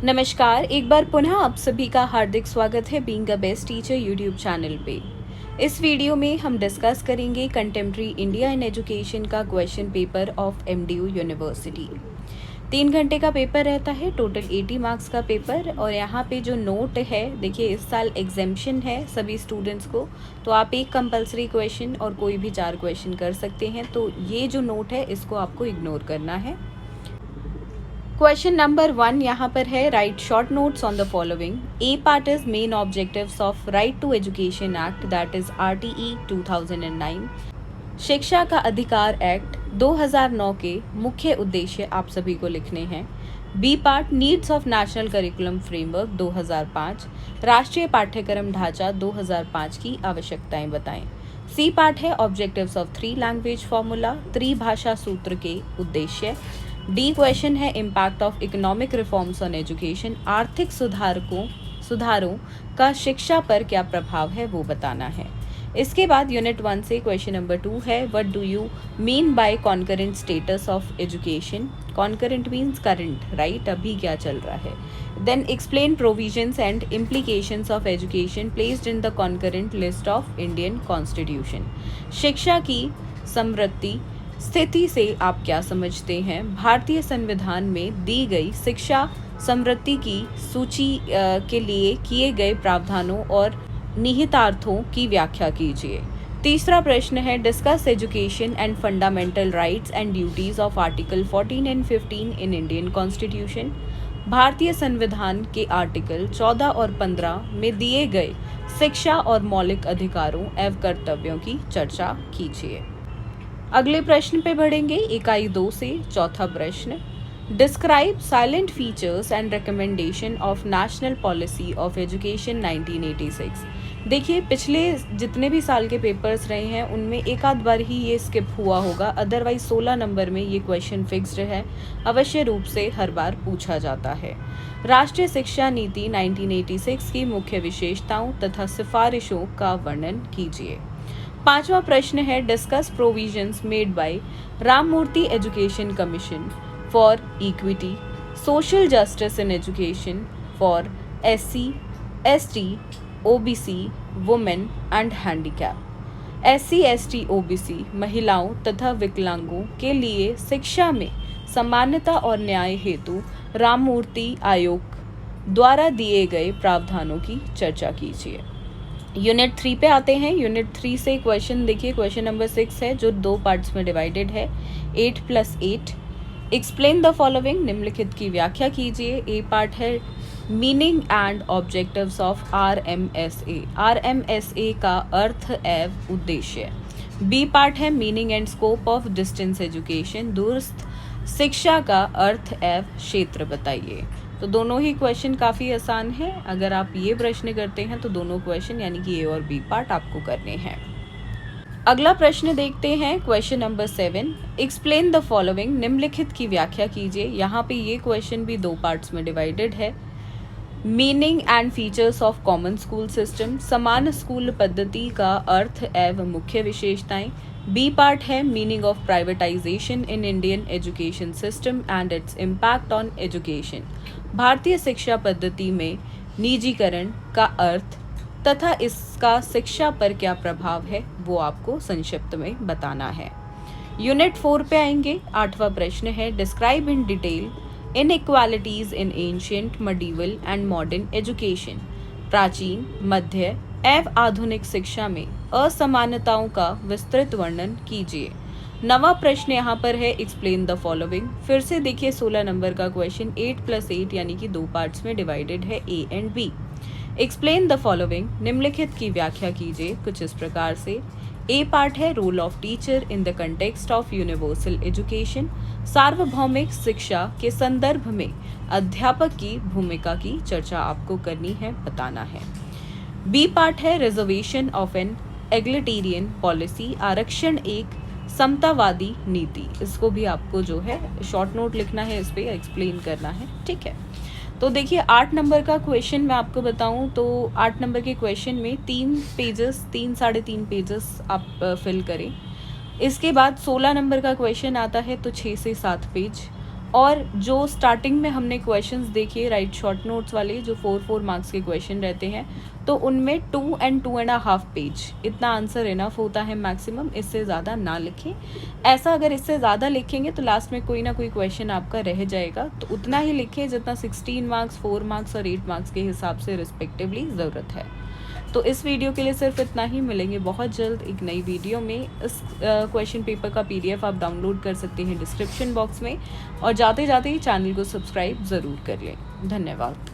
नमस्कार, एक बार पुनः आप सभी का हार्दिक स्वागत है being a best teacher YouTube channel पे। इस वीडियो में हम डिस्कस करेंगे कंटेम्प्रेरी इंडिया इन एजुकेशन का question paper of MDU university. 3 घंटे का पेपर रहता है, टोटल 80 मार्क्स का पेपर। और यहाँ पे जो नोट है, देखिए इस साल एग्जेम्पशन है सभी स्टूडेंट्स को, तो आप एक कंपलसरी क्वेश्चन और कोई भी 4 क्वेश्चन कर सकते हैं। तो ये जो नोट है इसको आपको इग्नोर करना है। क्वेश्चन नंबर 1 यहाँ पर है, right short notes on the following. A part is main objectives of right to education act, that is RTE 2009। शिक्षा का अधिकार एक्ट 2009 के मुख्य उद्देश्य आप सभी को लिखने हैं। B part, needs of national curriculum framework 2005, राष्ट्रीय पाठ्यक्रम ढांचा 2005 की आवश्यकताएं बताएं। सी पार्ट है, ऑब्जेक्टिव्स ऑफ 3 लैंग्वेज फॉर्मूला, त्रिभाषा सूत्र के उद्देश्य। डी क्वेश्चन है, impact of economic reforms on education, आर्थिक सुधारों का शिक्षा पर क्या प्रभाव है वो बताना है। इसके बाद यूनिट 1 से क्वेश्चन नंबर 2 है, what do you mean by concurrent status of education. Concurrent means current, right, अभी क्या चल रहा है। Then explain provisions and implications of education placed in the concurrent list of Indian constitution. शिक्षा की समृद्धि स्थिति से आप क्या समझते हैं। भारतीय संविधान में दी गई शिक्षा समृद्धि की सूची के लिए किए गए प्रावधानों और निहितार्थों की व्याख्या कीजिए। तीसरा प्रश्न है, discuss education and fundamental rights and duties of article 14 and 15 in Indian constitution. भारतीय संविधान के आर्टिकल 14 और 15 में दिए गए शिक्षा और मौलिक अधिकारों एवं कर्तव्यों की चर्चा कीजिए। अगले प्रश्न पे बढ़ेंगे, इकाई 2 से चौथा प्रश्न, describe salient features and recommendation of national policy of education 1986। देखिए पिछले जितने भी साल के पेपर्स रहे हैं उनमें एक आध बार ही ये स्किप हुआ होगा, अदरवाइज 16 नंबर में ये क्वेश्चन फिक्स्ड है, अवश्य रूप से हर बार पूछा जाता है। राष्ट्रीय शिक्षा नीति 1986 की मुख्य विशेषताओं तथा सिफारिशों का वर्णन कीजिए। पांचवा प्रश्न है, discuss provisions made by Ramamurti education commission for equity, social justice in education for SC, ST, OBC, women and handicap. SC, ST, OBC महिलाओं तथा विकलांगों के लिए शिक्षा में समानता और न्याय हेतु राममूर्ति आयोग द्वारा दिए गए प्रावधानों की चर्चा कीजिए। यूनिट 3 पे आते हैं। यूनिट 3 से क्वेश्चन देखिए, क्वेश्चन नंबर 6 है जो 2 पार्ट्स में डिवाइडेड है, 8+8। एक्सप्लेन द फॉलोइंग, निम्नलिखित की व्याख्या कीजिए। ए पार्ट है, meaning and objectives of RMSA, RMSA का अर्थ एवं उद्देश्य। बी पार्ट है, meaning and scope of distance education, दूरस्थ शिक्षा का अर्थ एवं क्षेत्र बताइए। तो दोनों ही क्वेश्चन काफ़ी आसान है, अगर आप ये प्रश्न करते हैं तो दोनों क्वेश्चन यानी कि ए और बी पार्ट आपको करने हैं। अगला प्रश्न देखते हैं, question number 7, explain the following, निम्नलिखित की व्याख्या कीजिए। यहाँ पे ये क्वेश्चन भी 2 पार्ट्स में डिवाइडेड है। Meaning and features of common school system, समान स्कूल पद्धति का अर्थ एवं मुख्य विशेषताएं। बी पार्ट है, meaning of privatisation in Indian education system and its impact on education, भारतीय शिक्षा पद्धति में निजीकरण का अर्थ तथा इसका शिक्षा पर क्या प्रभाव है वो आपको संक्षिप्त में बताना है। यूनिट 4 पे आएंगे। 8वां प्रश्न है, describe in detail inequalities in ancient, medieval and modern education, प्राचीन, मध्य एवं आधुनिक शिक्षा में असमानताओं का विस्तृत वर्णन कीजिए। 9वां प्रश्न यहाँ पर है, एक्सप्लेन द फॉलोइंग। फिर से देखिए 16 नंबर का क्वेश्चन 8+8 यानी कि 2 पार्ट्स में डिवाइडेड है, A and B। Explain the following, निम्नलिखित की व्याख्या कीजिए कुछ इस प्रकार से। ए पार्ट है, role of teacher in the context of universal education, सार्वभौमिक शिक्षा के संदर्भ में अध्यापक की भूमिका की चर्चा आपको करनी है, बताना है। बी पार्ट है, रिजर्वेशन ऑफ एन एग्लिटेरियन पॉलिसी, आरक्षण एक समतावादी नीति, इसको भी आपको जो है शॉर्ट नोट लिखना है, इस पे एक्सप्लेन करना है, ठीक है। तो देखिए 8 नंबर का क्वेश्चन मैं आपको बताऊं तो 8 नंबर के क्वेश्चन में 3 साढ़े 3 पेजेस आप फिल करें। इसके बाद 16 नंबर का क्वेश्चन आता है तो 6 से 7 पेज, और जो स्टार्टिंग में हमने क्वेश्चंस देखे राइट शॉर्ट नोट्स वाले जो 4 मार्क्स के क्वेश्चन रहते हैं, तो उनमें 2 and 2.5 पेज इतना आंसर इनफ होता है मैक्सिमम, इससे ज़्यादा ना लिखें। ऐसा अगर इससे ज़्यादा लिखेंगे तो लास्ट में कोई ना कोई क्वेश्चन आपका रह जाएगा, तो उतना ही लिखें जितना 16 मार्क्स, 4 मार्क्स और 8 मार्क्स के हिसाब से रिस्पेक्टिवली ज़रूरत है। तो इस वीडियो के लिए सिर्फ इतना ही, मिलेंगे बहुत जल्द एक नई वीडियो में। इस क्वेश्चन पेपर का PDF आप डाउनलोड कर सकते हैं डिस्क्रिप्शन बॉक्स में, और जाते जाते ही चैनल को सब्सक्राइब ज़रूर कर लें। धन्यवाद।